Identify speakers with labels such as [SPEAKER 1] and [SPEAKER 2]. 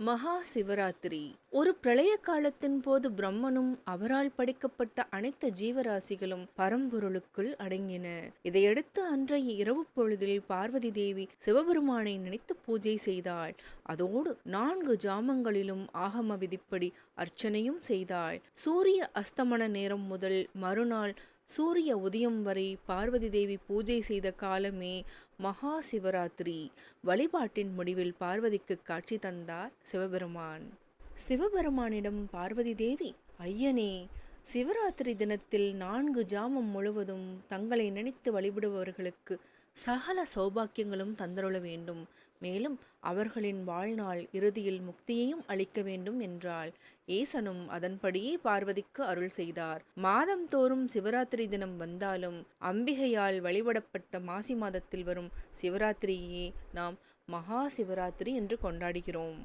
[SPEAKER 1] மகா சிவராத்திரி ஒரு பிரளய காலத்தின் போது பிரம்மனும் அவரால் படைக்கப்பட்ட அனைத்து ஜீவராசிகளும் பரம்பொருளுக்குள் அடங்கின. இதையடுத்து அன்றைய இரவு பொழுதில் பார்வதி தேவி சிவபெருமானை நினைத்து பூஜை செய்தாள். அதோடு 4 ஜாமங்களிலும் ஆகம விதிப்படி அர்ச்சனையும் செய்தாள். சூரிய அஸ்தமன நேரம் முதல் மறுநாள் சூரிய உதயம் வரை பார்வதி தேவி பூஜை செய்த காலமே மகா சிவராத்திரி. வழிபாட்டின் முடிவில் பார்வதிக்கு காட்சி தந்தார் சிவபெருமான். சிவபெருமானிடம் பார்வதி தேவி, ஐயனே, சிவராத்திரி தினத்தில் 4 ஜாமம் முழுவதும் தங்களை நினைத்து வழிபடுபவர்களுக்கு சகல சௌபாக்கியங்களும் தந்தருள வேண்டும். மேலும் அவர்களின் வாழ்நாள் இறுதியில் முக்தியையும் அளிக்க வேண்டும் என்றாள். ஈசனும் அதன்படியே பார்வதிக்கு அருள் செய்தார். மாதம் தோறும் சிவராத்திரி தினம் வந்தாலும் அம்பிகையால் வழிபடப்பட்ட மாசி மாதத்தில் வரும் சிவராத்திரியே நாம் மகா சிவராத்திரி என்று கொண்டாடுகிறோம்.